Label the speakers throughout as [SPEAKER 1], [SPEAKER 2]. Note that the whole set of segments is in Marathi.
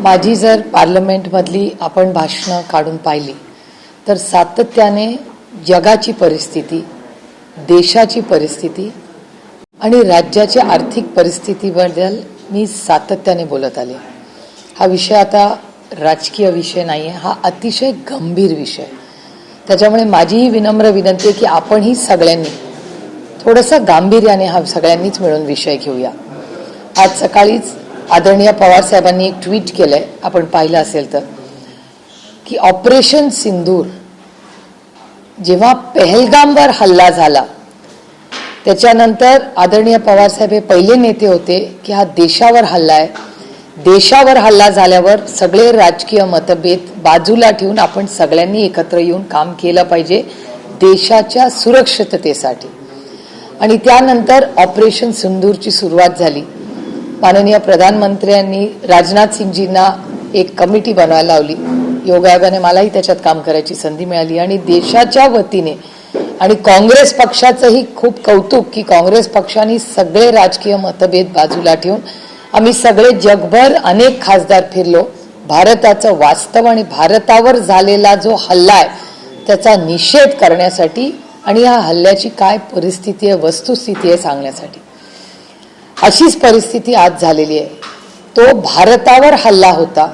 [SPEAKER 1] माझी जर पार्लमेंटमधली आपण भाषणं काढून पाहिली तर सातत्याने जगाची परिस्थिती, देशाची परिस्थिती आणि राज्याच्या आर्थिक परिस्थितीबद्दल मी सातत्याने बोलत आले. हा विषय आता राजकीय विषय नाही आहे, हा अतिशय गंभीर विषय. त्याच्यामुळे माझीही विनम्र विनंती आहे की आपणही सगळ्यांनी थोडंसं गांभीर्याने हा सगळ्यांनीच मिळून विषय घेऊया. आज सकाळीच आदरणीय पवार साहेबांनी एक ट्विट केलंय, आपण पाहिलं असेल तर, की ऑपरेशन सिंदूर जेव्हा पहलगामवर हल्ला झाला त्याच्यानंतर आदरणीय पवार साहेब हे पहिले नेते होते की हा देशावर हल्ला आहे. देशावर हल्ला झाल्यावर सगळे राजकीय मतभेद बाजूला ठेवून आपण सगळ्यांनी एकत्र येऊन काम केलं पाहिजे देशाच्या सुरक्षिततेसाठी. आणि त्यानंतर ऑपरेशन सिंदूरची सुरुवात झाली. माननीय प्रधानमंत्र्यांनी राजनाथ सिंगजींना एक कमिटी बनवायला लावली. योगायोगाने मलाही त्याच्यात काम करायची संधी मिळाली आणि देशाच्या वतीने आणि काँग्रेस पक्षाचंही खूप कौतुक की काँग्रेस पक्षाने सगळे राजकीय मतभेद बाजूला ठेवून आम्ही सगळे जगभर अनेक खासदार फिरलो. भारताचं वास्तव आणि भारतावर झालेला जो हल्ला आहे त्याचा निषेध करण्यासाठी आणि या हल्ल्याची काय परिस्थिती आहे, वस्तुस्थिती आहे सांगण्यासाठी. अशीच परिस्थिती आज झालेली आहे. तो भारतावर हल्ला होता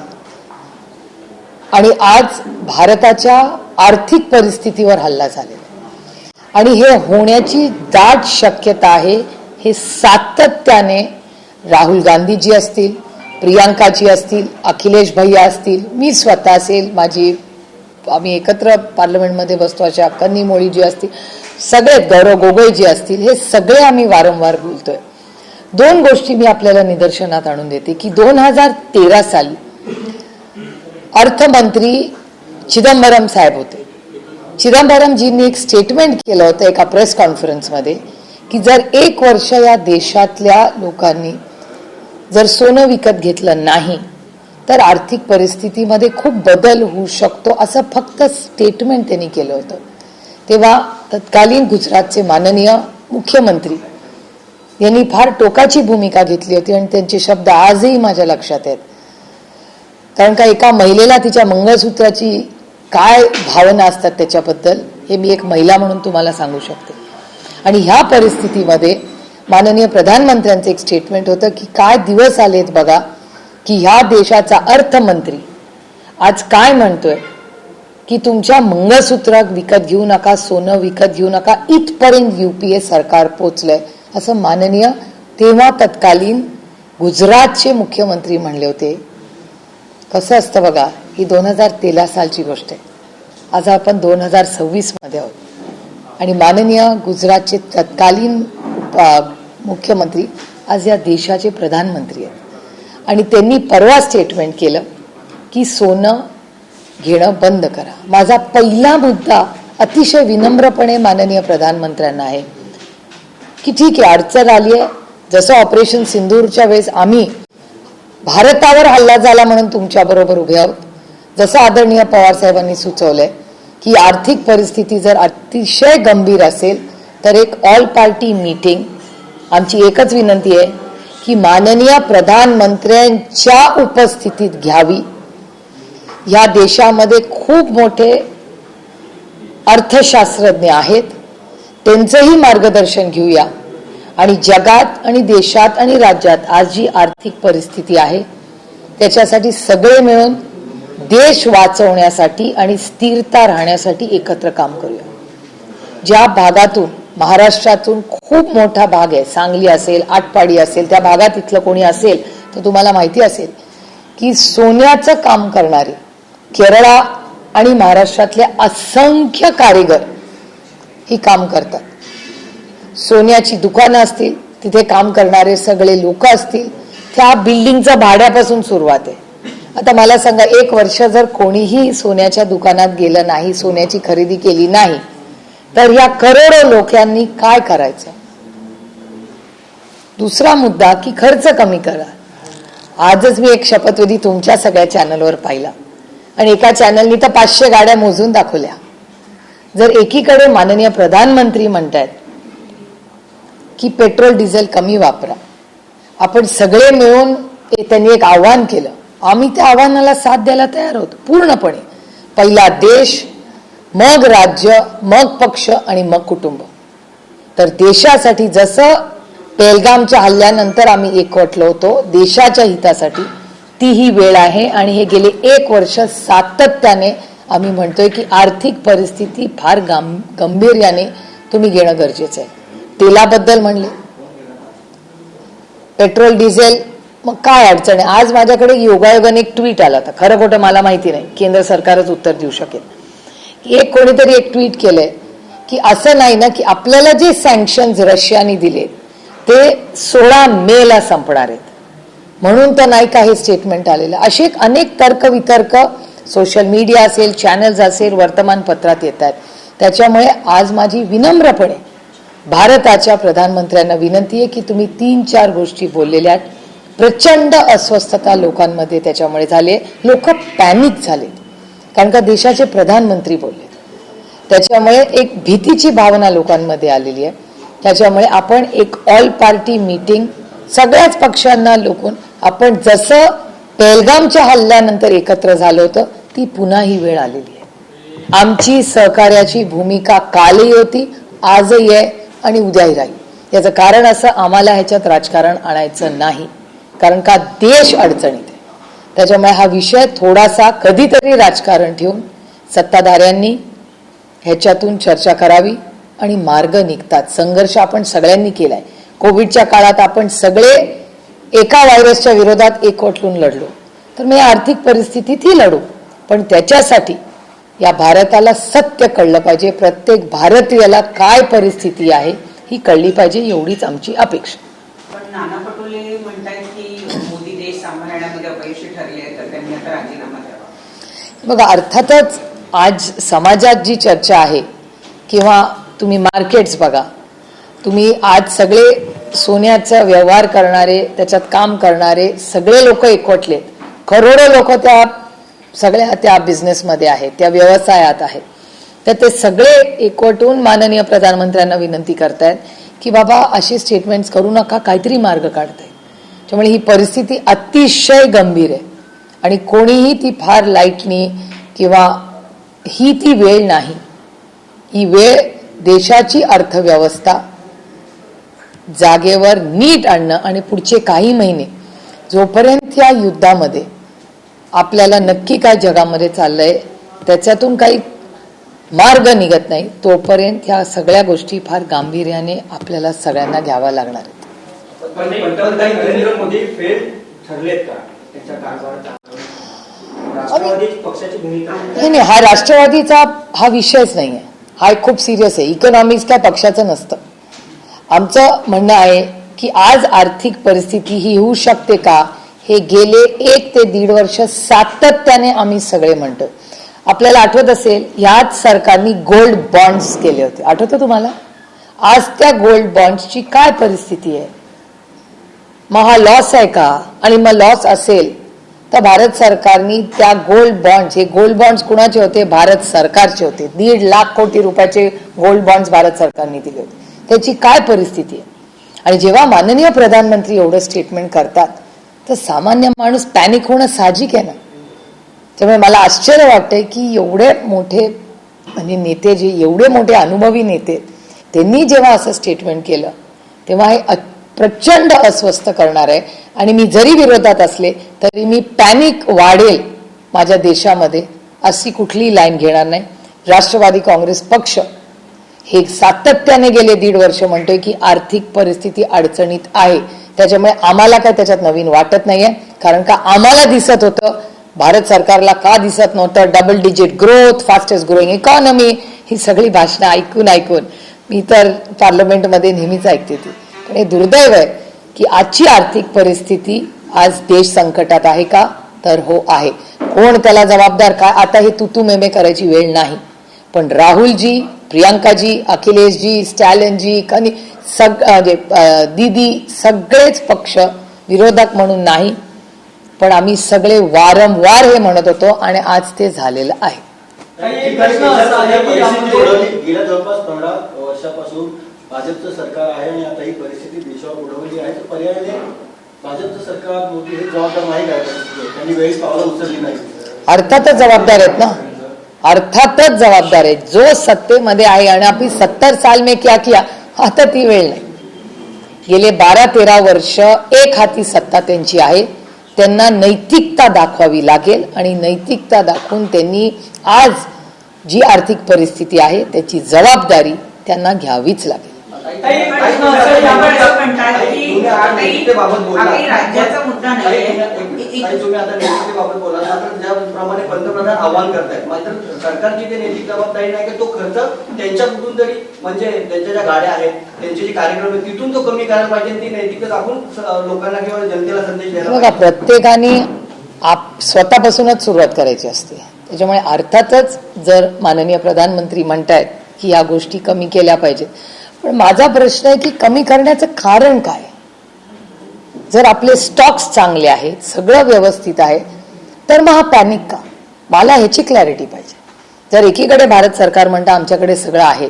[SPEAKER 1] आणि आज भारताच्या आर्थिक परिस्थितीवर हल्ला झालेला आणि हे होण्याची दाट शक्यता आहे. हे सातत्याने राहुल गांधीजी असतील, प्रियांकाजी असतील, अखिलेश भैया असतील, मी स्वतः असेल, आम्ही एकत्र पार्लमेंटमध्ये बसतो अशा कन्नी मोळीजी असतील, सगळे गौरव गोगोईजी असतील, हे सगळे आम्ही वारंवार बोलतोय. दोन गोष्टी मी आपल्याला निदर्शनात आणून देते की 2013 साली अर्थमंत्री चिदंबरम साहेब होते. चिदंबरमजींनी एक स्टेटमेंट केलं होतं एका प्रेस कॉन्फरन्समध्ये की जर 1 वर्ष या देशातल्या लोकांनी जर सोनं विकत घेतलं नाही तर आर्थिक परिस्थितीमध्ये खूप बदल होऊ शकतो, असं फक्त स्टेटमेंट त्यांनी केलं होतं. तेव्हा तत्कालीन गुजरातचे माननीय मुख्यमंत्री यांनी फार टोकाची भूमिका घेतली होती आणि त्यांचे शब्द आजही माझ्या लक्षात आहेत. कारण का एका महिलेला तिच्या मंगळसूत्राची काय भावना असतात त्याच्याबद्दल हे मी एक महिला म्हणून तुम्हाला सांगू शकते. आणि ह्या परिस्थितीमध्ये माननीय प्रधानमंत्र्यांचं एक स्टेटमेंट होतं की काय दिवस आलेत बघा की ह्या देशाचा अर्थमंत्री आज काय म्हणतोय की तुमच्या मंगळसूत्र विकत घेऊ नका, सोनं विकत घेऊ नका, इथपर्यंत UPA सरकार पोचलंय असं माननीय तेव्हा तत्कालीन गुजरातचे मुख्यमंत्री म्हणले होते. कसं असतं बघा, ही 2013 सालची गोष्ट आहे. आज आपण 2026 मध्ये आहोत आणि माननीय गुजरातचे तत्कालीन मुख्यमंत्री आज या देशाचे प्रधानमंत्री आहेत आणि त्यांनी परवा स्टेटमेंट केलं की सोनं घेणं बंद करा. माझा पहिला मुद्दा अतिशय विनम्रपणे माननीय प्रधानमंत्र्यांना आहे की ठीक आहे, अडचण आली आहे. जसं ऑपरेशन सिंदूरच्या वेळेस आम्ही भारतावर हल्ला झाला म्हणून तुमच्या बरोबर उभे आहोत, जसं आदरणीय पवार साहेबांनी सुचवलंय की आर्थिक परिस्थिती जर अतिशय गंभीर असेल तर एक ऑल पार्टी मीटिंग, आमची एकच विनंती आहे की माननीय प्रधानमंत्र्यांच्या उपस्थितीत घ्यावी. या देशामध्ये खूप मोठे अर्थशास्त्रज्ञ आहेत, त्यांचंही मार्गदर्शन घेऊया आणि जगात आणि देशात आणि राज्यात आज जी आर्थिक परिस्थिती आहे त्याच्यासाठी सगळे मिळून देश वाचवण्यासाठी आणि स्थिरता राहण्यासाठी एकत्र काम करूया. ज्या भागातून महाराष्ट्रातून खूप मोठा भाग आहे, सांगली असेल, आटपाडी असेल, त्या भागात इथलं कोणी असेल तर तुम्हाला माहिती असेल की सोन्याचं काम करणारे केरळा आणि महाराष्ट्रातले असंख्य कारीगर ही काम करतात. सोन्याची दुकानं असतील, तिथे काम करणारे सगळे लोक असतील, त्या बिल्डिंगचं भाड्यापासून सुरुवात आहे. आता मला सांगा, 1 वर्ष जर कोणीही सोन्याच्या दुकानात गेलं नाही, सोन्याची खरेदी केली नाही तर या करोडो लोकांनी काय करायचं. दुसरा मुद्दा की खर्च कमी करा. आजच मी एक शपथविधी तुमच्या सगळ्या चॅनलवर पाहिला आणि एका चॅनलनी तर 500 गाड्या मोजून दाखवल्या. जर एकीकडे माननीय प्रधानमंत्री म्हणतायत की पेट्रोल डिझेल कमी वापरा, आपण सगळे मिळून त्यांनी एक आव्हान केलं आम्ही त्या आव्हानाला साथ द्यायला तयार होतो पूर्णपणे. पहिला देश, मग राज्य, मग पक्ष आणि मग कुटुंब. तर देशासाठी जसं पेहलगामच्या हल्ल्यानंतर आम्ही एकवटलो होतो देशाच्या हितासाठी, ती ही वेळ आहे. आणि हे गेले 1 वर्ष सातत्याने आम्ही म्हणतोय की आर्थिक परिस्थिती फार गंभीर्याने तुम्ही घेणं गरजेचं आहे. तेलाबद्दल म्हणले, पेट्रोल डिझेल, मग काय अडचण आहे. आज माझ्याकडे योगायोगाने एक ट्विट आला होता, खरं खोटं मला माहिती नाही, केंद्र सरकारच उत्तर देऊ शकेल. एक कोणीतरी एक ट्विट केलंय की असं नाही ना की आपल्याला जे सँक्शन्स रशियाने दिले ते 16 मेला संपणार आहेत म्हणून तर नाही का हे स्टेटमेंट आलेलं. असे अनेक तर्कवितर्क सोशल मीडिया असेल, चॅनल्स असेल, वर्तमानपत्रात येत आहेत. त्याच्यामुळे आज माझी विनम्रपणे भारताच्या प्रधानमंत्र्यांना विनंती आहे की तुम्ही 3-4 गोष्टी बोललेल्या आहेत. प्रचंड अस्वस्थता लोकांमध्ये त्याच्यामुळे झाले, लोक पॅनिक झाले कारण का देशाचे प्रधानमंत्री बोलले. त्याच्यामुळे एक भीतीची भावना लोकांमध्ये आलेली आहे. त्याच्यामुळे आपण एक ऑल पार्टी मीटिंग सगळ्याच पक्षांना लोकून आपण जसं पेहलगामच्या हल्ल्यानंतर एकत्र झालो होतं ती पुन्हा ही वेळ आलेली आहे. आमची सहकार्याची भूमिका कालही होती, आजही आहे आणि उद्याही राहील. याचं कारण असं, आम्हाला ह्याच्यात राजकारण आणायचं नाही कारण का देश अडचणीत आहे. त्याच्यामुळे हा विषय थोडासा कधीतरी राजकारण ठेवून सत्ताधाऱ्यांनी ह्याच्यातून चर्चा करावी आणि मार्ग निघतात. संघर्ष आपण सगळ्यांनी केलाय. कोविडच्या काळात आपण सगळे एका व्हायरसच्या विरोधात एकवटून लढलो, तर मी आर्थिक परिस्थितीतही लढू, पण त्याच्यासाठी या भारताला सत्य कळलं पाहिजे. प्रत्येक भारतीयाला काय परिस्थिती आहे ही कळली पाहिजे, एवढीच आमची अपेक्षा.
[SPEAKER 2] पण नाना पटोले म्हणतात की मोदी देश सांभाळण्यामध्ये अपयशी ठरले तर त्यांनी आता राजीनामा द्यावा.
[SPEAKER 1] बघा, अर्थातच आज समाजात जी चर्चा आहे किंवा तुम्ही मार्केट्स बघा, तुम्ही आज सगळे सोन्याचा व्यवहार करणारे, त्याच्यात काम करणारे सगळे लोक एकवटलेत. करोडो लोक त्या बिझनेसमध्ये आहेत, त्या व्यवसायात आहेत. तर ते सगळे एकवटून माननीय प्रधानमंत्र्यांना विनंती करतायत की बाबा अशी स्टेटमेंट्स करू नका, काहीतरी मार्ग काढताय. त्यामुळे ही परिस्थिती अतिशय गंभीर आहे आणि कोणीही ती फार लाईटनी किंवा ही ती वेळ नाही. ही वेळ देशाची अर्थव्यवस्था जागेवर नीट आणणं आणि पुढचे काही महिने जोपर्यंत या युद्धामध्ये आपल्याला नक्की काय जगामध्ये चाललंय त्याच्यातून काही मार्ग निघत नाही तोपर्यंत ह्या सगळ्या गोष्टी फार गांभीर्याने आपल्याला सगळ्यांना घ्याव्या लागणार आहेत.
[SPEAKER 3] पंतप्रधान नरेंद्र मोदी फेल ठरलेत का त्यांच्या कारभारात? राष्ट्रवादी पक्षाची भूमिका
[SPEAKER 1] नाही, हा राष्ट्रवादीचा हा विषयच नाही आहे. हा एक खूप सिरियस आहे. इकॉनॉमिक्स काय पक्षाचं नसतं. आमचं म्हणणं आहे की आज आर्थिक परिस्थिती ही होऊ शकते का, हे गेले 1 ते 1.5 वर्ष सातत्याने आम्ही सगळे म्हणतो. आपल्याला आठवत असेल, ह्याच सरकारने गोल्ड बॉन्ड्स केले होते, आठवतं तुम्हाला? आज त्या गोल्ड बॉन्ड्सची काय परिस्थिती आहे? मग हा लॉस आहे का? आणि मग लॉस असेल तर भारत सरकारने त्या गोल्ड बॉन्ड्स, हे गोल्ड बॉन्ड्स कुणाचे होते? भारत सरकारचे होते. 1.5 लाख कोटी रुपयाचे गोल्ड बॉन्ड्स भारत सरकारने दिले होते. त्याची काय परिस्थिती आहे? आणि जेव्हा माननीय प्रधानमंत्री एवढं स्टेटमेंट करतात तर सामान्य माणूस पॅनिक होणं साहजिक आहे ना. त्यामुळे मला आश्चर्य वाटतंय की एवढे मोठे म्हणजे नेते, जे एवढे मोठे अनुभवी नेते, त्यांनी जेव्हा असं स्टेटमेंट केलं तेव्हा हे प्रचंड अस्वस्थ करणार आहे. आणि मी जरी विरोधात असले तरी मी पॅनिक वाढेल माझ्या देशामध्ये अशी कुठलीही लाईन घेणार नाही. राष्ट्रवादी काँग्रेस पक्ष हे सातत्याने गेले 1.5 वर्ष म्हणतोय की आर्थिक परिस्थिती अडचणीत आहे. त्याच्यामुळे आम्हाला काय त्याच्यात नवीन वाटत नाहीये, कारण का आम्हाला दिसत होतं, भारत सरकारला का दिसत नव्हतं? Double digit growth, fastest growing economy, ही सगळी भाषणं ऐकून मी तर पार्लमेंटमध्ये नेहमीच ऐकते ती. पण हे दुर्दैव आहे की आजची आर्थिक परिस्थिती, आज देश संकटात आहे का? तर हो आहे. कोण त्याला जबाबदार काय, आता हे तू मेमे करायची वेळ नाही. पण राहुलजी, प्रियांकाजी, अखिलेशजी, स्टॅलिनजी, दीदी, सगळेच पक्ष विरोधक म्हणून नाही, पण आम्ही सगळे वारंवार हे म्हणत होतो आणि आज ते झालेलं आहे.
[SPEAKER 3] गेल्या जवळपास 15 वर्षापासून भाजपचं सरकार आहे आणि आता ही परिस्थिती देशावर उडवली आहे, तर पर्याय
[SPEAKER 4] भाजपचं सरकार मोदी हे जबाबदार नाही काय त्यांनी वेळीच पावलं उचलली नाही.
[SPEAKER 1] अर्थातच जबाबदार आहेत ना, अर्थातच जबाबदार आहेत. जो सत्तेमध्ये आहे आणि आपली 70 साल में क्या किया, आता ती वेळ नाही. गेले 12-13 वर्ष एक हाती सत्ता त्यांची आहे. त्यांना नैतिकता दाखवावी लागेल आणि नैतिकता दाखवून त्यांनी आज जी आर्थिक परिस्थिती आहे त्याची जबाबदारी त्यांना घ्यावीच लागेल.
[SPEAKER 2] राज्याचा मुद्दा नाही.
[SPEAKER 4] तुम्ही आता नैतिकतेबाबत बोला, तर ज्याप्रमाणे पंतप्रधान आव्हान करतायत, मात्र सरकारची ते नैतिक जबाबदारी नाही की तो खर्च त्यांच्या कुठून तरी म्हणजे त्यांच्या ज्या गाड्या आहेत त्यांचे जे कार्यक्रम आहेत तिथून तो कमी करायला पाहिजे. ती नैतिकता दाखवून लोकांना किंवा जनतेला संदेश द्यायला
[SPEAKER 1] बघा, प्रत्येकाने स्वतःपासूनच सुरुवात करायची असते. त्याच्यामुळे अर्थातच जर माननीय प्रधानमंत्री म्हणतायत की या गोष्टी कमी केल्या पाहिजेत, पण माझा प्रश्न आहे की कमी करण्याचं कारण काय? जर आपले स्टॉक्स चांगले आहेत, सगळं व्यवस्थित आहे, तर मग हा पॅनिक का? मला ह्याची क्लॅरिटी पाहिजे. जर एकीकडे भारत सरकार म्हणतं आमच्याकडे सगळं आहे,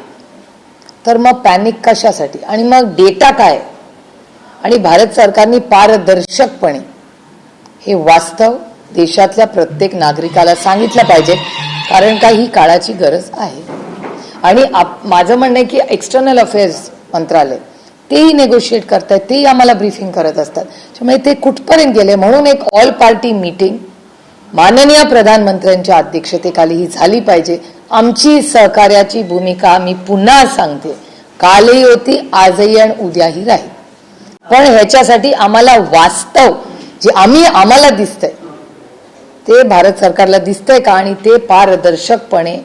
[SPEAKER 1] तर मग पॅनिक कशासाठी? आणि मग डेटा काय? आणि भारत सरकारने पारदर्शकपणे हे वास्तव देशातल्या प्रत्येक नागरिकाला सांगितलं पाहिजे, कारण का ही काळाची गरज आहे. आणि माझं म्हणणं आहे की एक्सटर्नल अफेअर्स मंत्रालय तेही नेगोशिएट करतात, तेही आम्हाला ब्रीफिंग करत असतात. त्यामुळे ते कुठपर्यंत गेले, म्हणून एक ऑल पार्टी मीटिंग माननीय प्रधानमंत्र्यांच्या अध्यक्षतेखाली ही झाली पाहिजे. आमची सहकार्याची भूमिका मी पुन्हा सांगते, कालही होती, आजही आणि उद्याही राहील. पण ह्याच्यासाठी आम्हाला वास्तव जे आम्हाला दिसतंय ते भारत सरकारला दिसतंय का, आणि ते पारदर्शकपणे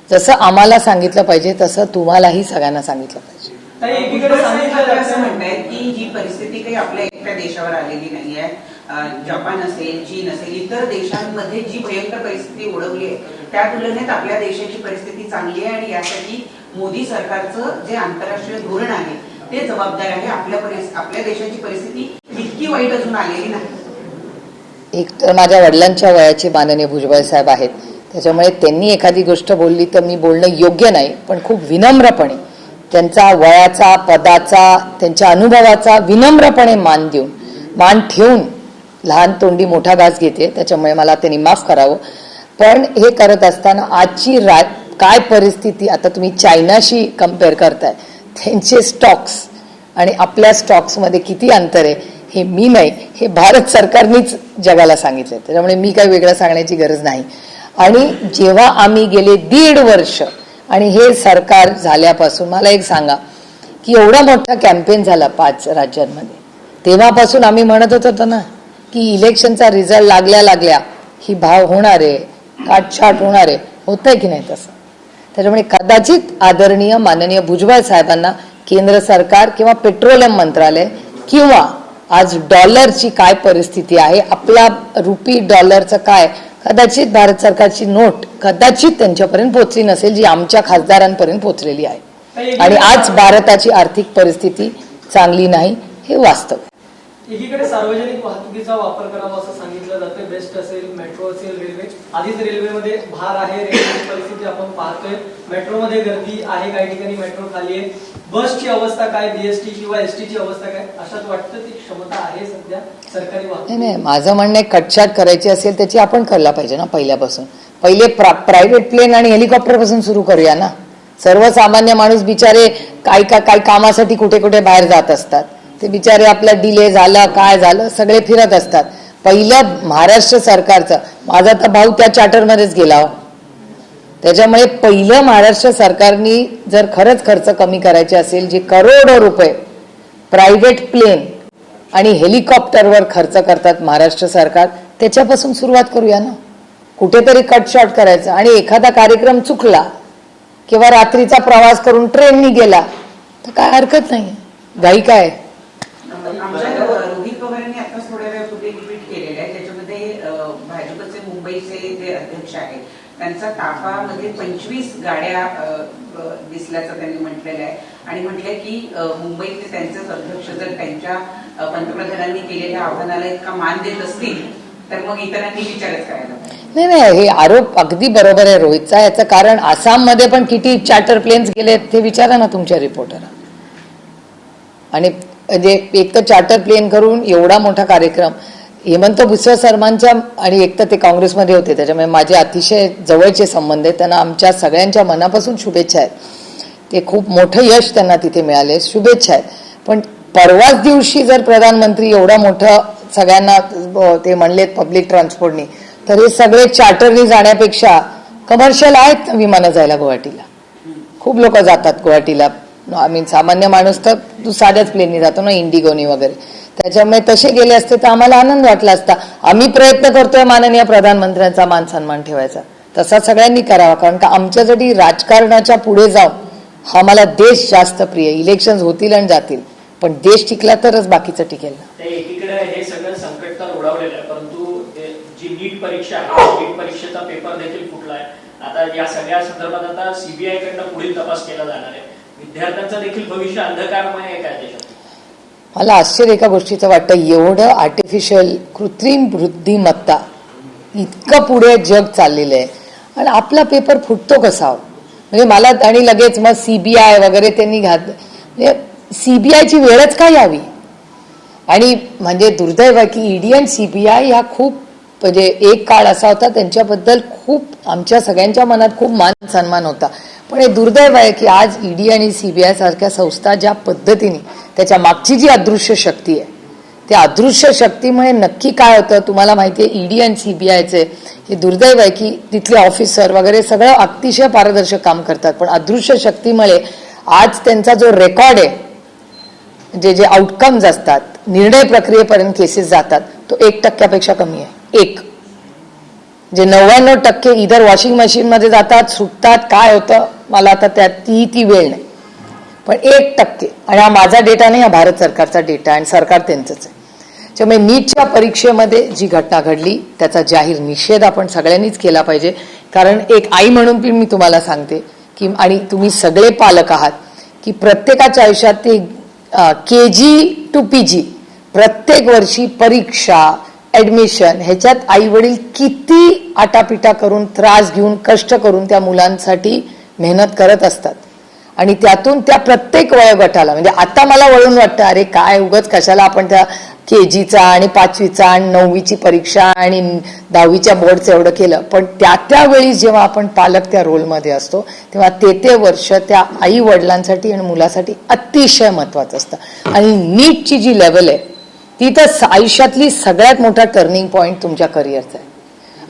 [SPEAKER 1] जसं आम्हाला सांगितलं पाहिजे तसं तुम्हालाही सगळ्यांना सांगितलं पाहिजे.
[SPEAKER 2] असं म्हणतायत की ही परिस्थिती काही आपल्या एकट्या देशावर आलेली नाहीये. जपान असेल, चीन असेल, इतर देशांमध्ये जी भयंकर परिस्थिती ओढवली आहे त्या तुलनेत आपल्या देशाची परिस्थिती चांगली आहे आणि यासाठी मोदी सरकारचं जे आंतरराष्ट्रीय धोरण आहे ते जबाबदार आहे. आपल्या देशाची परिस्थिती इतकी वाईट अजून आलेली नाही.
[SPEAKER 1] एक तर माझ्या वडिलांच्या वयाचे माननीय भुजबळ साहेब आहेत, त्याच्यामुळे त्यांनी एखादी गोष्ट बोलली तर मी बोलणं योग्य नाही, पण खूप विनम्रपणे त्यांचा वयाचा, पदाचा, त्यांच्या अनुभवाचा विनम्रपणे मान ठेवून लहान तोंडी मोठा घास घेते, त्याच्यामुळे मला त्यांनी माफ करावं. पण हे करत असताना आजची काय परिस्थिती, आता तुम्ही चायनाशी कम्पेअर करताय, त्यांचे स्टॉक्स आणि आपल्या स्टॉक्समध्ये किती अंतर आहे हे मी नाही, हे भारत सरकारनेच जगाला सांगितलं. त्याच्यामुळे मी काही वेगळं सांगण्याची गरज नाही. आणि जेव्हा आम्ही गेले 1.5 वर्ष आणि हे सरकार झाल्यापासून मला एक सांगा की एवढा मोठा कॅम्पेन झाला 5 राज्यांमध्ये, तेव्हापासून आम्ही म्हणत होतो ना की इलेक्शनचा रिझल्ट लागल्या ही भाव होणार आहे, काटछाट होणार आहे, होतंय की नाही तसं. त्याच्यामुळे कदाचित आदरणीय माननीय भुजबळ साहेबांना केंद्र सरकार किंवा पेट्रोलियम मंत्रालय किंवा आज डॉलरची काय परिस्थिती आहे, आपला रुपी डॉलरचं काय, कदाचित भारत सरकारची नोट कदाचित त्यांच्यापर्यंत पोहोचली नसेल जी आमच्या खासदारांपर्यंत पोहोचलेली आहे. आणि आज भारताची आर्थिक परिस्थिती चांगली नाही, हे वास्तव.
[SPEAKER 5] एकीकडे सार्वजनिक वाहतुकीचा वापर करावा असं सांगितलं जातं, बेस्ट असेल, मेट्रो असेल, रेल्वे. आधीच रेल्वेमध्ये भार आहे, रेल्वेची परिस्थिती आपण पाहतोय, मेट्रोमध्ये गर्दी आहे, काही ठिकाणी मेट्रो खाली आहे. बसची अवस्था काय, बीएसटी किंवा एसटीची अवस्था काय, अशात वाटतं ती क्षमता आहे सध्या सरकारी वाहतूक?
[SPEAKER 1] नाही, माझं म्हणणं कटछाट करायची असेल त्याची आपण करायला पाहिजे ना. पहिल्यापासून पहिले प्रायव्हेट प्लेन आणि हेलिकॉप्टर पासून सुरू करूया ना. सर्वसामान्य माणूस बिचारे काय कामासाठी कुठे कुठे बाहेर जात असतात, ते बिचारे आपला डिले झालं काय झालं सगळे फिरत असतात. पहिलं महाराष्ट्र सरकारचं, माझा तर भाऊ त्या चार्टरमध्येच गेला, त्याच्यामुळे पहिलं महाराष्ट्र सरकारनी जर खरंच खर्च कमी करायचे असेल, जे करोडो रुपये प्रायव्हेट प्लेन आणि हेलिकॉप्टरवर खर्च करतात महाराष्ट्र सरकार, त्याच्यापासून सुरुवात करूया ना. कुठेतरी कटशॉट करायचं. आणि एखादा कार्यक्रम चुकला किंवा रात्रीचा प्रवास करून ट्रेननी गेला तर काय हरकत नाही, घाई काय.
[SPEAKER 2] आमच्या रोहित पवारांनी आताच थोड्या वेळ फुटेज ट्विट केलेलं आहे, त्याच्यामध्ये भाजपचे मुंबईचे जे अध्यक्ष आहेत त्यांचा ताफामध्ये 25 गाड्या दिसल्याचं त्यांनी म्हटलेलं आहे. आणि म्हटलंय की मुंबईतले त्यांचेच अध्यक्ष जर त्यांच्या पंतप्रधानांनी केलेल्या आव्हानाला इतका मान देत असतील तर मग इतरांनी विचारच करायला पाहिजे.
[SPEAKER 1] नाही, हे आरोप अगदी बरोबर आहे रोहितचा. याचं कारण आसाममध्ये पण किती चार्टर प्लेन्स गेले ते विचारा ना तुमच्या रिपोर्टरला. आणि म्हणजे एक तर चार्टर प्लेन करून एवढा मोठा कार्यक्रम, हेमंत भुजबळ शर्मांच्या, आणि एक तर ते काँग्रेसमध्ये होते त्याच्यामुळे माझे अतिशय जवळचे संबंध आहेत, त्यांना आमच्या सगळ्यांच्या मनापासून शुभेच्छा आहेत. ते खूप मोठं यश त्यांना तिथे मिळाले, शुभेच्छा आहेत. पण परवाच दिवशी जर प्रधानमंत्री एवढा मोठं सगळ्यांना ते म्हणलेत पब्लिक ट्रान्सपोर्टनी, तर हे सगळे चार्टरनी जाण्यापेक्षा कमर्शियल आहेत ना विमानं जायला गुवाहाटीला. खूप लोक जातात गुवाहाटीला. सामान्य माणूस तर साध्याच प्लेननी जातो ना, इंडिगोनी वगैरे. त्याच्यामुळे तसे गेले असते तर आम्हाला आनंद वाटला असता. आम्ही प्रयत्न करतोय माननीय प्रधानमंत्र्यांचा मान सन्मान ठेवायचा, तसा सगळ्यांनी करावा. कारण का आमच्यासाठी राजकारणाच्या पुढे जाऊन हा मला देश जास्त प्रिय. इलेक्शन होतील आणि जातील, पण देश टिकला तरच बाकीचं टिकेल ना.
[SPEAKER 6] ते एकीकडे हे सगळं संकट तर उडवलेलं आहे, परंतु जी नीट परीक्षा आहे, नीट परीक्षेचा पेपर देखील फुटलाय. आता या सगळ्या संदर्भात आता सीबीआय कडनं पुढील तपास केला जाणार आहे. विद्यार्थ्यांचं देखील भविष्य अंधकारमय आहे काय देशात?
[SPEAKER 1] मला आश्चर्य एका गोष्टीचं वाटतं, एवढं आर्टिफिशियल कृत्रिम बुद्धिमत्ता इतकं पुढे जग चाललेलं आहे आणि आपला पेपर फुटतो कसा? म्हणजे मला, आणि लगेच मग सीबीआय वगैरे त्यांनी म्हणजे सीबीआयची वेळच काय यावी. आणि म्हणजे दुर्दैव आहे की ईडी आणि सीबीआय ह्या खूप, म्हणजे एक काळ असा होता त्यांच्याबद्दल खूप आमच्या सगळ्यांच्या मनात खूप मान सन्मान होता. पण हे दुर्दैव आहे की आज ईडी आणि सीबीआय सारख्या संस्था ज्या पद्धतीने, त्याच्या मागची जी अदृश्य शक्ती आहे, त्या अदृश्य शक्तीमुळे नक्की काय होतं तुम्हाला माहिती आहे. ईडी आणि सीबीआयचे हे दुर्दैव आहे की तिथले ऑफिसर वगैरे सगळं अतिशय पारदर्शक काम करतात, पण अदृश्य शक्तीमुळे आज त्यांचा जो रेकॉर्ड आहे, म्हणजे जे आउटकम्स असतात, निर्णय प्रक्रियेपर्यंत केसेस जातात, तो 1% कमी आहे. जे 99% इधर वॉशिंग मशीनमध्ये जातात, सुटतात, काय होतं मला आता त्यात ती वेळ नाही, पण 1%. आणि हा माझा डेटा नाही, हा भारत सरकारचा डेटा, आणि सरकार त्यांचंच आहे. त्यामुळे नीटच्या परीक्षेमध्ये जी घटना घडली त्याचा जाहीर निषेध आपण सगळ्यांनीच केला पाहिजे. कारण एक आई म्हणून मी तुम्हाला सांगते की, आणि तुम्ही सगळे पालक आहात, की प्रत्येकाच्या आयुष्यात ते KG to PG प्रत्येक वर्षी परीक्षा, ऍडमिशन, ह्याच्यात आई वडील किती आटापिटा करून, त्रास घेऊन, कष्ट करून त्या मुलांसाठी मेहनत करत असतात. आणि त्यातून त्या प्रत्येक वयोगटाला, म्हणजे आता मला वळून वाटतं, अरे काय उगाच कशाला आपण त्या KGचा आणि 5वीचा आणि 9वीची परीक्षा आणि 10वीच्या बोर्डचं एवढं केलं. पण त्यावेळी जेव्हा आपण पालक त्या रोलमध्ये असतो तेव्हा ते वर्ष त्या आई वडिलांसाठी आणि मुलासाठी अतिशय महत्वाचं असतं. आणि नीटची जी लेवल आहे ती तर आयुष्यातली सगळ्यात मोठा टर्निंग पॉईंट तुमच्या करिअरचा आहे.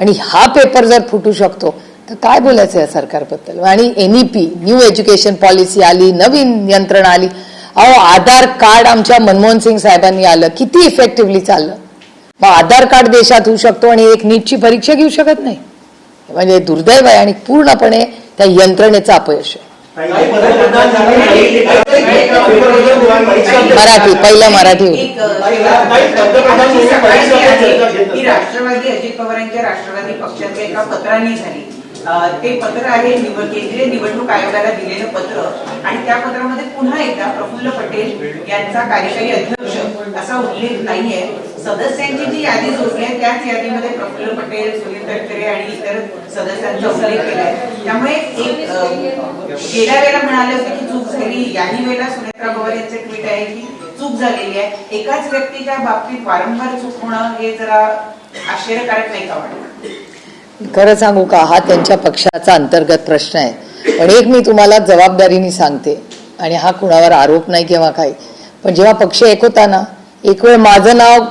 [SPEAKER 1] आणि हा पेपर जर फुटू शकतो तर काय बोलायचं या सरकारबद्दल. आणि NEP न्यू एज्युकेशन पॉलिसी आली, नवीन यंत्रणा आली. अहो, आधार कार्ड आमच्या मनमोहन सिंग साहेबांनी आलं, किती इफेक्टिव्हली चाललं. मग आधार कार्ड देशात होऊ शकतो आणि एक नीटची परीक्षा घेऊ शकत नाही, म्हणजे दुर्दैव आहे आणि पूर्णपणे त्या यंत्रणेचं अपयश आहे. मराठी होती.
[SPEAKER 2] ही राष्ट्रवादी, अजित पवारांच्या राष्ट्रवादी पक्षाच्या एका पत्राने झाली. ते पत्र आहे केंद्रीय निवडणूक आयोगाला दिलेलं पत्र, आणि त्या पत्रामध्ये पुन्हा एकदा प्रफुल्ल पटेल यांचा कार्यकारी अध्यक्ष असा उल्लेख नाहीये. सदस्यांची जी यादी जोडली आहे त्याच यादीमध्ये प्रफुल्ल पटेल, सुनील तटकरे आणि इतर सदस्यांचा उल्लेख केलाय. त्यामुळे एक गेल्या वेळेला म्हणाले होते की चूक झाली, याही वेळेला सुनेत्रा पवार यांचे ट्विट आहे की चूक झालेली आहे. एकाच व्यक्तीच्या बाबतीत वारंवार चूक होणं हे जरा आश्चर्यकारक नाही का वाटतं?
[SPEAKER 1] खरं सांगू का, हा त्यांच्या पक्षाचा अंतर्गत प्रश्न आहे. पण एक मी तुम्हाला जबाबदारीने सांगते, आणि हा कुणावर आरोप नाही किंवा काही, पण जेव्हा पक्ष एक होता ना, एक वेळ माझं नाव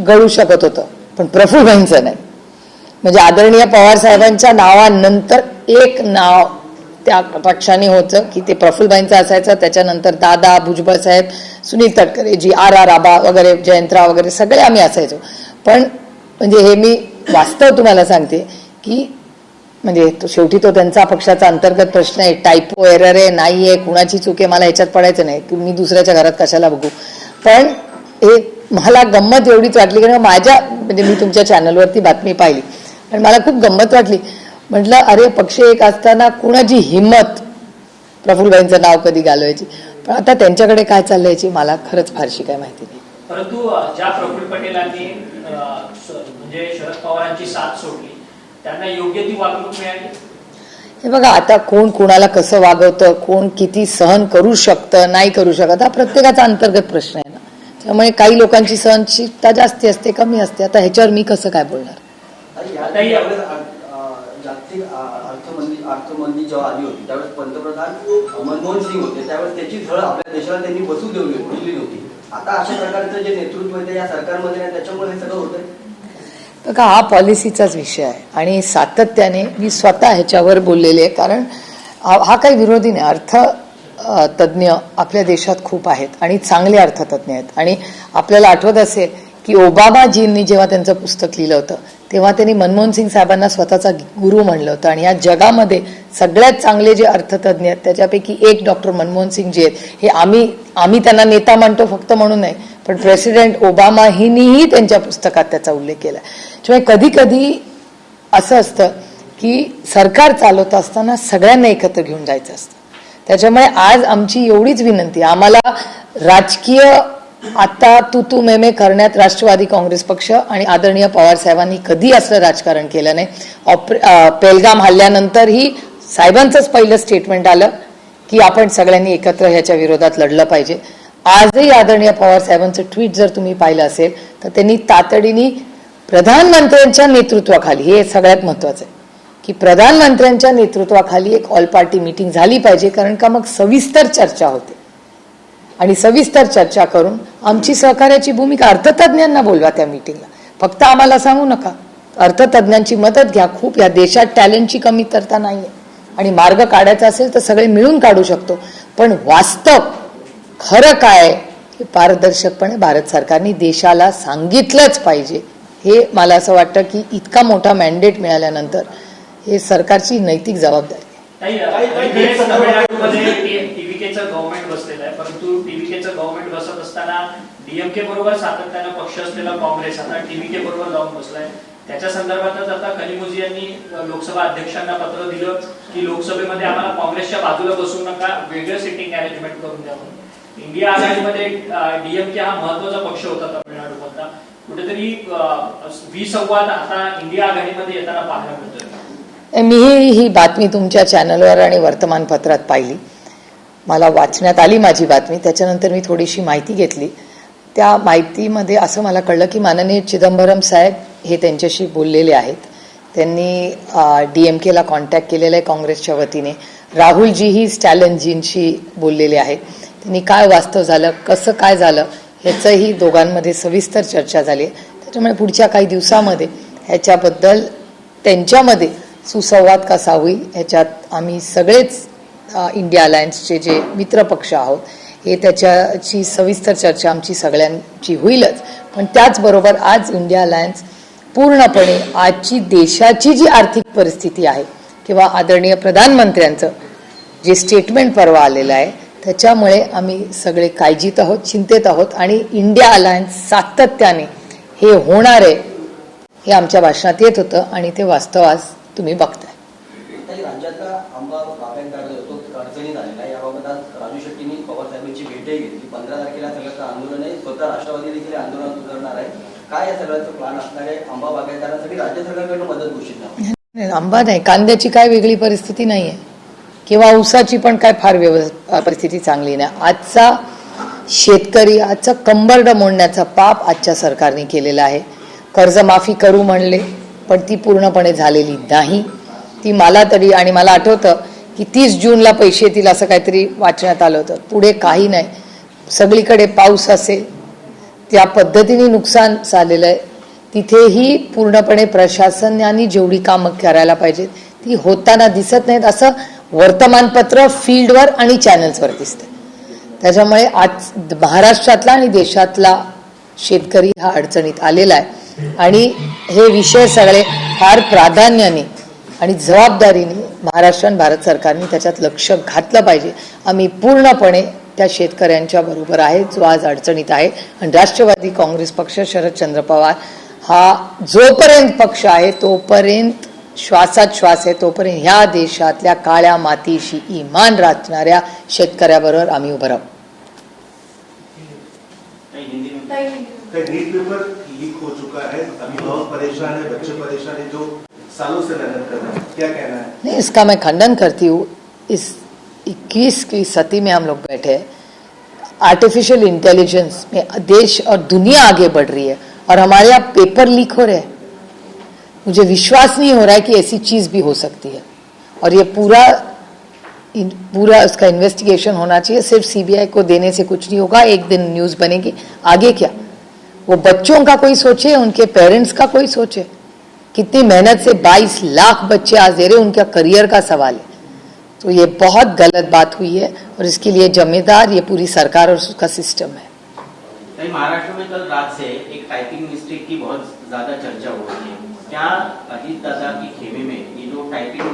[SPEAKER 1] गळू शकत होतं पण प्रफुल्लभाईंचं नाही. म्हणजे आदरणीय पवार साहेबांच्या नावानंतर एक नाव त्या पक्षाने होतं की ते प्रफुल्लभाईंचं असायचं. त्याच्यानंतर दादा, भुजबळ साहेब, सुनील तटकरे जी, RR आबा वगैरे, जयंतराव वगैरे सगळे आम्ही असायचो. पण म्हणजे हे मी वास्तव तुम्हाला सांगते की म्हणजे शेवटी तो त्यांचा पक्षाचा अंतर्गत प्रश्न आहे. टायपो, एरर आहे, नाही आहे, कुणाची चूक आहे, मला ह्याच्यात पडायचं नाही की मी दुसऱ्याच्या घरात कशाला बघू. पण हे मला गंमत एवढीच वाटली कारण माझ्या, म्हणजे मी तुमच्या चॅनलवरती बातमी पाहिली आणि मला खूप गंमत वाटली. म्हटलं अरे, पक्ष एक असताना कुणाची हिंमत प्रफुल्लभाईंचं नाव कधी घालवायची. पण आता त्यांच्याकडे काय चाललंय याची मला खरंच फारशी काय माहिती नाही.
[SPEAKER 6] परंतु ज्या प्रफुल्ल पटेलांनी म्हणजे शरद पवारांची साथ सोडली त्यांना योग्य ती वागणूक मिळाली.
[SPEAKER 1] हे बघा, आता कोण कोणाला कसं वागवतं, कोण किती सहन करू शकतं नाही करू शकत, हा प्रत्येकाचा अंतर्गत प्रश्न आहे ना. त्यामुळे काही लोकांची सहनशीलता जास्ती असते, कमी असते. आता ह्याच्यावर मी कसं काय बोलणार.
[SPEAKER 4] आणि यावेळेस जागतिक अर्थमंदी जेव्हा आली होती त्यावेळेस पंतप्रधान मनमोहन सिंग होते, त्यावेळेस त्याची झळ आपल्या देशाला त्यांनी बसू दिली होती. आता अशा प्रकारचं जे नेतृत्व आहे या सरकारमध्ये आहे, त्याच्यामुळे हे सगळं होतंय.
[SPEAKER 1] बघा, हा पॉलिसीचाच विषय आहे आणि सातत्याने मी स्वतः ह्याच्यावर बोललेले आहे. कारण हा काही विरोधी नाही. तज्ज्ञ आपल्या देशात खूप आहेत आणि चांगले अर्थतज्ञ आहेत. आणि आपल्याला आठवत असेल की ओबामाजींनी जेव्हा त्यांचं पुस्तक लिहिलं होतं तेव्हा त्यांनी मनमोहन सिंग साहेबांना स्वतःचा गुरु म्हणलं होतं. आणि या जगामध्ये सगळ्यात चांगले जे अर्थतज्ञ आहेत त्याच्यापैकी एक डॉक्टर मनमोहन सिंग जे आहेत, हे आम्ही त्यांना नेता मानतो फक्त म्हणून नाही, पण प्रेसिडेंट ओबामाहींनीही त्यांच्या पुस्तकात त्याचा उल्लेख केला. त्यामुळे कधी कधी असं असतं की सरकार चालवत असताना सगळ्यांना एकत्र घेऊन जायचं असतं. त्याच्यामुळे आज आमची एवढीच विनंती, आम्हाला राजकीय आता तू मेमे करण्यात राष्ट्रवादी काँग्रेस पक्ष आणि आदरणीय पवार साहेबांनी कधी असलं राजकारण केलं नाही. पेलगाम हल्ल्यानंतरही साहेबांचंच पहिलं स्टेटमेंट आलं की आपण सगळ्यांनी एकत्र ह्याच्या विरोधात लढलं पाहिजे. आजही आदरणीय पवार साहेबांचं ट्विट जर तुम्ही पाहिलं असेल तर त्यांनी तातडीने प्रधानमंत्र्यांच्या नेतृत्वाखाली, हे सगळ्यात महत्वाचं आहे की प्रधानमंत्र्यांच्या नेतृत्वाखाली एक ऑल पार्टी मीटिंग झाली पाहिजे. कारण का मग सविस्तर चर्चा होते आणि सविस्तर चर्चा करून आमची सहकार्याची भूमिका, अर्थतज्ञांना बोलवा त्या मीटिंगला, फक्त आम्हाला सांगू नका. अर्थतज्ञांची मदत घ्या. खूप या देशात टॅलेंटची कमतरता नाही आहे आणि मार्ग काढायचा असेल तर सगळे मिळून काढू शकतो. पण वास्तव खरं काय हे पारदर्शकपणे भारत सरकारने देशाला सांगितलंच पाहिजे. हे मला असं वाटतं की इतका मोठा मॅन्डेट मिळाल्यानंतर हे सरकारची नैतिक जबाबदारी.
[SPEAKER 6] टीव्हीकेचं गव्हर्नमेंट बसलेलं आहे, परंतु टीव्हीकेचं गव्हर्नमेंट बसत असताना डीएमके बरोबर सातत्यानं पक्ष असलेला काँग्रेस आता टीव्हीके बरोबर जाऊन बसलाय. त्याच्या संदर्भातच आता कलिमुजी यांनी लोकसभा अध्यक्षांना पत्र दिलं की लोकसभेमध्ये आम्हाला काँग्रेसच्या बाजूला बसू नका, वेगळं सिटिंग अरेंजमेंट करून द्या म्हणून. इंडिया आघाडीमध्ये डीएमके हा महत्वाचा पक्ष होता तामिळनाडूमधला. कुठेतरी विसंवाद आता इंडिया आघाडीमध्ये येताना पाहायला मिळतोय.
[SPEAKER 1] मी ही बातमी तुमच्या चॅनलवर आणि वर्तमानपत्रात पाहिली, मला वाचण्यात आली माझी बातमी. त्याच्यानंतर मी थोडीशी माहिती घेतली. त्या माहितीमध्ये असं मला कळलं की माननीय चिदंबरम साहेब हे त्यांच्याशी बोललेले आहेत. त्यांनी DMKला कॉन्टॅक्ट केलेला आहे काँग्रेसच्या वतीने. राहुलजीही स्टॅलिनजींशी बोललेले आहेत. त्यांनी काय वास्तव झालं, कसं काय झालं ह्याचंही दोघांमध्ये सविस्तर चर्चा झाली. त्याच्यामुळे पुढच्या काही दिवसामध्ये ह्याच्याबद्दल त्यांच्यामध्ये सुसंवाद कसा होईल ह्याच्यात आम्ही सगळेच इंडिया अलायन्सचे जे मित्रपक्ष आहोत हे त्याच्याची सविस्तर चर्चा आमची सगळ्यांची होईलच. पण त्याचबरोबर आज इंडिया अलायन्स पूर्णपणे आजची देशाची जी आर्थिक परिस्थिती आहे किंवा आदरणीय प्रधानमंत्र्यांचं जे स्टेटमेंट परवा आलेलं आहे त्याच्यामुळे आम्ही सगळे काळजीत आहोत, चिंतेत आहोत. आणि इंडिया अलायन्स सातत्याने हे होणार आहे हे आमच्या भाषणात येत होतं आणि ते वास्तव आज तुम्ही बघताय.
[SPEAKER 4] राज्यातला आंबा बागायतदार जो तो अडचणीत आलेला आहे, याबाबत आज राजू शेट्टींनी पवार साहेबांची भेटही घेतली. 15 तारखेला सगळं आंदोलन आहे, स्वतः राष्ट्रवादी देखील आंदोलन उतरणार आहे. काय या सगळ्याचं प्लॅन असणार आहे? आंबा बागायतदारांसाठी राज्य सरकारकडून मदत घोषित नाही.
[SPEAKER 1] आंबा नाही, कांद्याची काय वेगळी परिस्थिती नाही आहे किंवा ऊसाची पण काय फार परिस्थिती चांगली नाही. आजचा शेतकरी, आजचा कंबरड मोडण्याचा पाप आजच्या सरकारने केलेला आहे. कर्जमाफी करू म्हणले पण ती पूर्णपणे झालेली नाही. ती मला तरी, आणि मला आठवतं की 30 जूनला पैसे येतील असं काहीतरी वाचण्यात आलं होतं. पुढे काही नाही. सगळीकडे पाऊस असेल, त्या पद्धतीने नुकसान झालेलं आहे. तिथेही पूर्णपणे प्रशासनाने जेवढी कामं करायला पाहिजेत ती होताना दिसत नाहीत असं वर्तमानपत्र फील्डवर आणि चॅनल्सवर दिसतं. त्याच्यामुळे आज महाराष्ट्रातला आणि देशातला शेतकरी हा अडचणीत आलेला आहे आणि हे विषय सगळे फार प्राधान्याने आणि जबाबदारीने महाराष्ट्र आणि भारत सरकारने त्याच्यात लक्ष घातलं पाहिजे. आम्ही पूर्णपणे त्या शेतकऱ्यांच्या बरोबर आहे जो आज अडचणीत आहे. आणि राष्ट्रवादी काँग्रेस पक्ष, शरदचंद्र पवार हा जोपर्यंत पक्ष आहे तोपर्यंत, श्वासात श्वास आहे तोपर्यंत ह्या देशातल्या काळ्या मातीशी इमान राखणाऱ्या शेतकऱ्याबरोबर आम्ही उभं राहू.
[SPEAKER 7] नीट पेपर लीक हो चुका है, अभिभावक परेशान है, बच्चे परेशान है. जो सालों से मेहनत कर रहे हैं, क्या कहना है?
[SPEAKER 1] नहीं, इसका मैं खंडन करती हूँ। इस 21वीं सदी में हम लोग बैठे हैं, आर्टिफिशियल इंटेलिजेंस में देश और दुनिया आगे बढ़ रही है और हमारे यहाँ पेपर लीक हो रहे हैं। मुझे विश्वास नहीं हो रहा है कि ऐसी चीज भी हो सकती है और ये पूरा उसका इन्वेस्टिगेशन होना चाहिए। सिर्फ सीबीआई को देने से कुछ नहीं होगा, एक दिन न्यूज बनेगी। आगे क्या, वो बच्चों का कोई सोचे, उनके पेरेंट्स का कोई सोचे। कितनी मेहनत से 22 लाख बच्चे आज दे रहे, उनका करियर का सवाल है। तो ये बहुत गलत बात हुई है और इसके लिए जिम्मेदार ये पूरी सरकार और उसका सिस्टम है।
[SPEAKER 8] नहीं, महाराष्ट्र में कल रात से एक टाइपिंग मिस्टेक की बहुत ज्यादा चर्चा हो रही है। क्या अजीत दादा की खेमे में ये जो टाइपिंग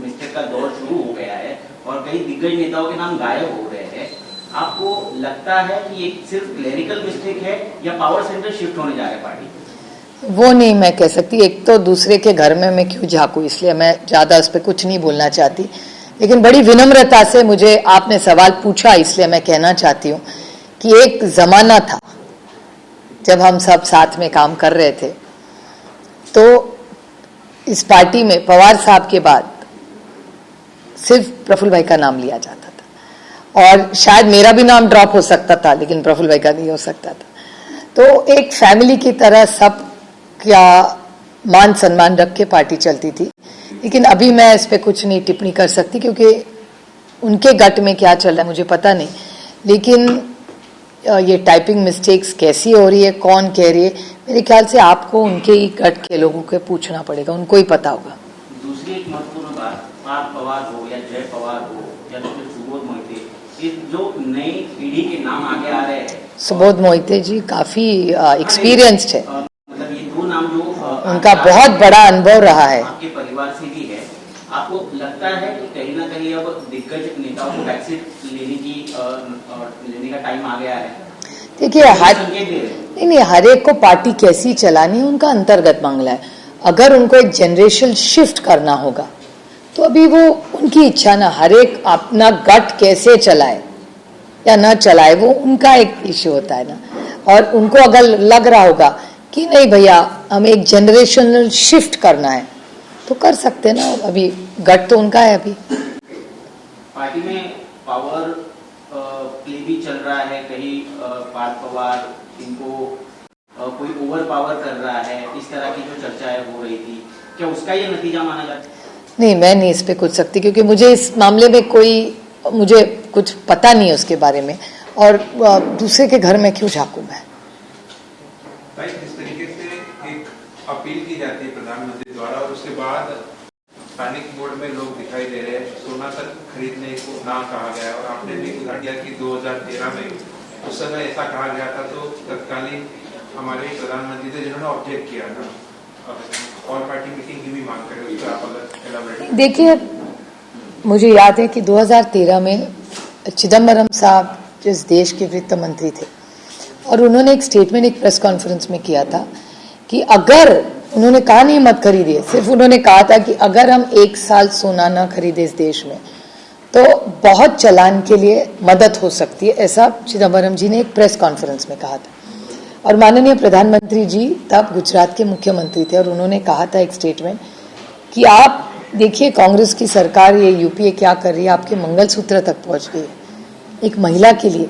[SPEAKER 8] मिस्टेक का दौर शुरू हो गया है और कई दिग्गज नेताओं के नाम गायब हो रहे हैं, आपको लगता है कि ये सिर्फ क्लेरिकल मिस्टेक है या पावर सेंटर शिफ्ट होने जा रहे हैं पार्टी?
[SPEAKER 1] वो नहीं मैं कह सकती। एक तो दूसरे के घर में मैं क्यों झांकू, इसलिए मैं ज्यादा उस पर कुछ नहीं बोलना चाहती। लेकिन बड़ी विनम्रता से मुझे आपने सवाल पूछा, इसलिए मैं कहना चाहती हूँ कि एक जमाना था जब हम सब साथ में काम कर रहे थे, तो इस पार्टी में पवार साहब के बाद सिर्फ प्रफुल्ल भाई का नाम लिया जाता था और शायद मेरा भी नाम ड्रॉप हो सकता था, लेकिन प्रफुल्ल भाई का नहीं हो सकता था। तो एक फैमिली की तरह सब क्या मान सम्मान रख के पार्टी चलती थी। लेकिन अभी मैं इस पे कुछ नहीं टिप्पणी कर सकती क्योंकि उनके गट में क्या चल रहा है मुझे पता नहीं। लेकिन ये टाइपिंग मिस्टेक्स कैसी हो रही है, कौन कह रही है, मेरे ख्याल से आपको उनके ही गट के लोगों को पूछना पड़ेगा, उनको ही पता होगा।
[SPEAKER 8] दूसरी एक महत्वपूर्ण बात, पार्थ पवार हो या जय पवार हो या तो फिर सुबोध मोहिते, ये जो नई पीढ़ी के नाम आगे आ रहे हैं।
[SPEAKER 1] सुबोध मोहिते जी काफी एक्सपीरियंस्ड है,
[SPEAKER 8] मतलब ये दो नाम जो
[SPEAKER 1] उनका बहुत बड़ा अनुभव रहा है।
[SPEAKER 8] आपके परिवार से भी है, आपको लगता है कि कहीं ना कहीं अब दिग्गज नेताओं को वैक्सीन लेने का टाइम आ गया है?
[SPEAKER 1] देखिए नहीं, हर एक को पार्टी कैसी चलानी है उनका अंतर्गत मामला है। अगर उनको एक जनरेशन शिफ्ट करना होगा तो अभी वो उनकी इच्छा ना, हर एक अपना गट कैसे चलाए या ना चलाए वो उनका एक इश्यू होता है ना। और उनको अगर लग रहा होगा कि नहीं भैया हमें एक जनरेशनल शिफ्ट करना है तो कर सकते ना, अभी गट तो उनका है। अभी
[SPEAKER 8] पार्टी में पावर प्ले भी चल रहा है, कहीं पार्थ पवार इनको कोई ओवर पावर कर रहा है, इस तरह की जो चर्चाएं हो रही थी, क्या उसका ये नतीजा माना जाता है?
[SPEAKER 1] नहीं, मैं नहीं इस पे कुछ सकती क्योंकि मुझे इस मामले में मुझे कुछ पता नहीं है उसके बारे में और दूसरे के घर में क्यों झांकू मैं।
[SPEAKER 9] भाई जिस तरीके से एक अपील की जाती है प्रधानमंत्री द्वारा और उसके बाद स्थानिक बोर्ड में लोग दिखाई दे रहे हैं, सोना तक खरीदने को ना कहा गया और आपने भी उदाहरण दिया कि 2013 में उस समय ऐसा कहा गया था तो तत्कालीन हमारे प्रधानमंत्री थे जिन्होंने ऑब्जेक्ट किया था और पार्टी मीटिंग की भी मांग करे, उस पर आप अगर एलाबोरेट।
[SPEAKER 1] देखिए मुझे याद है कि 2013 में चिदम्बरम साहब जिस देश के वित्त मंत्री थे और उन्होंने एक स्टेटमेंट एक प्रेस कॉन्फ्रेंस में किया था कि अगर उन्होंने कहा नहीं मत खरीदिए, सिर्फ उन्होंने कहा था कि अगर हम 1 साल सोना ना खरीदे इस देश में तो बहुत चलान के लिए मदद हो सकती है, ऐसा चिदम्बरम जी ने एक प्रेस कॉन्फ्रेंस में कहा था। और माननीय प्रधानमंत्री जी तब गुजरात के मुख्यमंत्री थे और उन्होंने कहा था एक स्टेटमेंट कि आप देखिए कांग्रेस की सरकार ये यूपीए क्या कर रही है, आपके मंगलसूत्र तक पहुंच गई है। एक महिला के लिए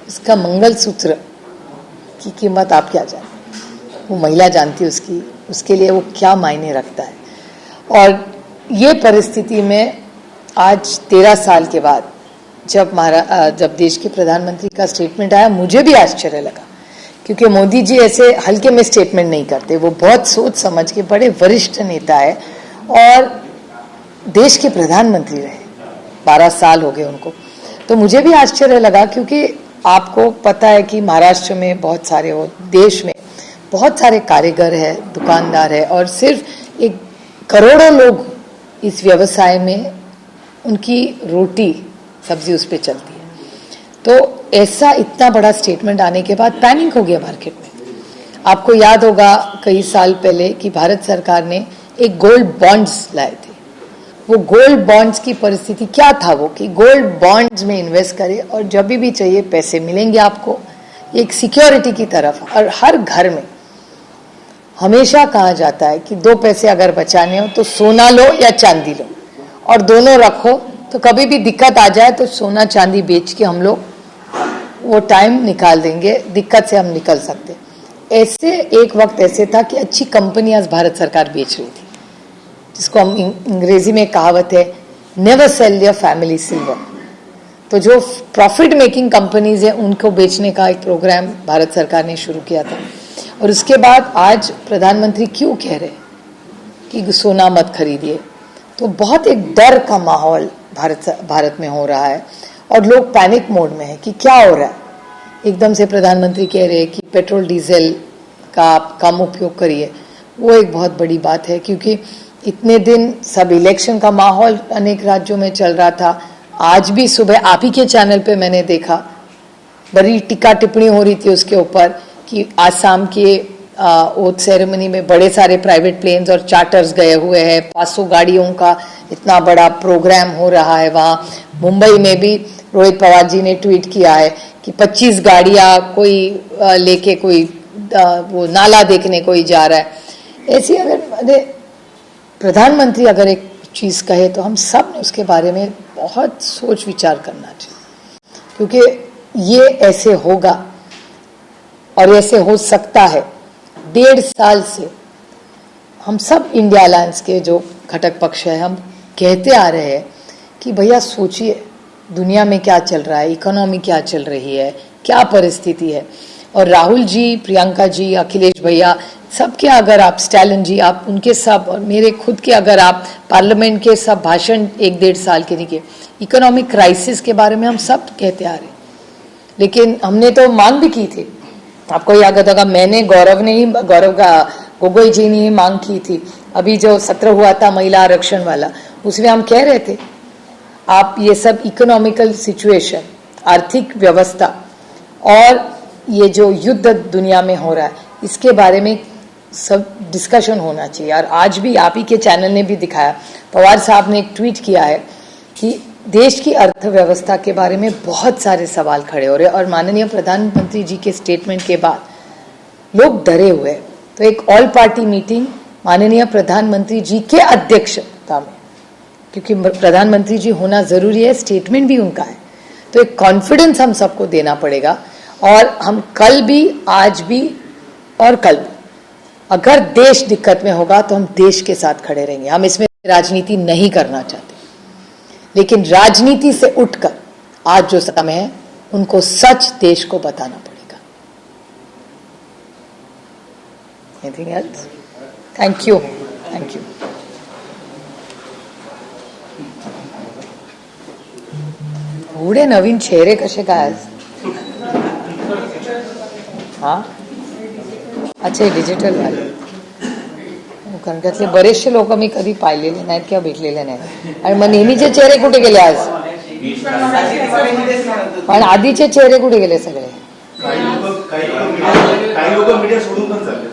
[SPEAKER 1] इसका मंगलसूत्र की कीमत आप क्या जानते, वो महिला जानती है उसके लिए वो क्या मायने रखता है। और ये परिस्थिति में आज 13 साल के बाद जब देश के प्रधानमंत्री का स्टेटमेंट आया मुझे भी आश्चर्य लगा क्योंकि मोदी जी ऐसे हल्के में स्टेटमेंट नहीं करते, वो बहुत सोच समझ के बड़े वरिष्ठ नेता है और देश के प्रधानमंत्री रहे, 12 साल हो गए उनको। तो मुझे भी आश्चर्य लगा क्योंकि आपको पता है कि महाराष्ट्र में बहुत सारे देश में बहुत सारे कारीगर है, दुकानदार है और सिर्फ एक करोड़ों लोग इस व्यवसाय में उनकी रोटी सब्जी उस पर चलती है। तो ऐसा इतना बड़ा स्टेटमेंट आने के बाद पैनिक हो गया मार्केट में। आपको याद होगा कई साल पहले कि भारत सरकार ने एक गोल्ड बॉन्ड्स लाए थे। वो गोल्ड बॉन्ड्स की परिस्थिति क्या था, वो कि गोल्ड बॉन्ड्स में इन्वेस्ट करें और जब भी चाहिए पैसे मिलेंगे आपको, एक सिक्योरिटी की तरफ। और हर घर में हमेशा कहा जाता है कि 2 पैसे अगर बचाने हो तो सोना लो या चांदी लो, और दोनों रखो, तो कभी भी दिक्कत आ जाए तो सोना चांदी बेच के हम लोग वो टाइम निकाल देंगे, दिक्कत से हम निकल सकते। ऐसे एक वक्त ऐसे था कि अच्छी कंपनियां भारत सरकार बेच रही थी, जिसको हम अंग्रेजी में कहावत है, never sell your family silver. तो जो प्रॉफिट मेकिंग कंपनीज है उनको बेचने का एक प्रोग्राम भारत सरकार ने शुरू किया था। और उसके बाद आज प्रधानमंत्री क्यों कह रहे कि सोना मत खरीदिए, तो बहुत एक डर का माहौल भारत में हो रहा है और लोग पैनिक मोड में है कि क्या हो रहा है। एकदम से प्रधानमंत्री कह रहे हैं कि पेट्रोल डीजल का आप कम उपयोग करिए, वो एक बहुत बड़ी बात है, क्योंकि इतने दिन सब इलेक्शन का माहौल अनेक राज्यों में चल रहा था। आज भी सुबह आप ही के चैनल पे मैंने देखा, बड़ी टीका टिप्पणी हो रही थी उसके ऊपर कि आसाम के ओथ सेरेमनी में बड़े सारे प्राइवेट प्लेन्स और चार्टर्स गए हुए हैं, 500 गाड़ियों का इतना बड़ा प्रोग्राम हो रहा है वहाँ। मुंबई में भी रोहित पवार जी ने ट्वीट किया है कि 25 गाड़ियाँ कोई लेके कोई वो नाला देखने कोई जा रहा है। ऐसी अगर प्रधानमंत्री अगर एक चीज़ कहे तो हम सब ने उसके बारे में बहुत सोच विचार करना चाहिए, क्योंकि ये ऐसे होगा और ऐसे हो सकता है। 1.5 साल से हम सब इंडिया अलायंस के जो घटक पक्ष है, हम कहते आ रहे हैं कि भैया सोचिए दुनिया में क्या चल रहा है, इकोनॉमी क्या चल रही है, क्या परिस्थिति है। और राहुल जी, प्रियंका जी, अखिलेश भैया, सबके अगर आप, स्टैलिन जी, आप उनके सब और मेरे खुद के अगर आप पार्लियामेंट के सब भाषण 1-1.5 साल के लिए, इकोनॉमिक क्राइसिस के बारे में हम सब कहते आ रहे, लेकिन हमने तो मांग भी की थी। आपको याद होगा मैंने गौरव का गोगोई जी ने ही मांग की थी। अभी जो सत्र हुआ था महिला आरक्षण वाला, उसमें हम कह रहे थे आप ये सब इकोनॉमिकल सिचुएशन, आर्थिक व्यवस्था और ये जो युद्ध दुनिया में हो रहा है, इसके बारे में सब डिस्कशन होना चाहिए। और आज भी आप ही के चैनल ने भी दिखाया, पवार साहब ने एक ट्वीट किया है कि देश की अर्थव्यवस्था के बारे में बहुत सारे सवाल खड़े हो रहे हैं, और माननीय प्रधानमंत्री जी के स्टेटमेंट के बाद लोग डरे हुए हैं। तो एक ऑल पार्टी मीटिंग माननीय प्रधानमंत्री जी के अध्यक्षता में, क्योंकि प्रधानमंत्री जी होना जरूरी है, स्टेटमेंट भी उनका है, तो एक कॉन्फिडेंस हम सबको देना पड़ेगा। और हम कल भी, आज भी और कल भी, अगर देश दिक्कत में होगा तो हम देश के साथ खड़े रहेंगे। हम इसमें राजनीति नहीं करना चाहते, लेकिन राजनीति से उठकर आज जो समय है उनको सच देश को बताना पड़ेगा। Anything else? Thank you, thank you. एवढे नवीन चेहरे कसे काय आज? हा, अच्छा, डिजिटल वाले, कारण त्यातले बरेचसे लोक मी कधी पाहिलेले नाहीत किंवा भेटलेले नाहीत, आणि मग नेहमीचे चेहरे कुठे गेले आज? पण आधीचे चेहरे कुठे गेले सगळे?
[SPEAKER 7] काही लोक मीडिया सोडून पण चालले.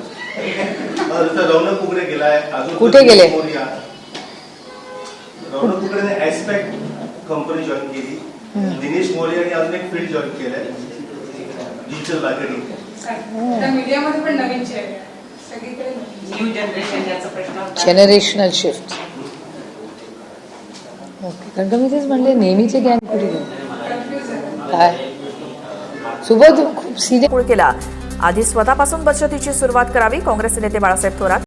[SPEAKER 7] रौनक कुकडे गेलाय,
[SPEAKER 1] कुठे गेले?
[SPEAKER 7] रौनक कुकडेने ऍस्पेक्ट कंपनी जॉईन केली, दिनेश मोरे यांनी अजून एक फील्ड जॉईन केलंय, डिजिटल मार्केटिंग.
[SPEAKER 2] मीडियामध्ये पण नवीन चेहरे, सगळीकडे न्यू जनरेशन याचा प्रश्न,
[SPEAKER 1] जनरेशनल शिफ्ट. ओके, कारण का मी तेच म्हणले नेहमीचे गॅंग कुठे गेले काय? सुबोध खूप सिरियस
[SPEAKER 10] केला. आधी स्वतःपासून बचतीची सुरुवात करावी, काँग्रेसचे नेते बाळासाहेब थोरात.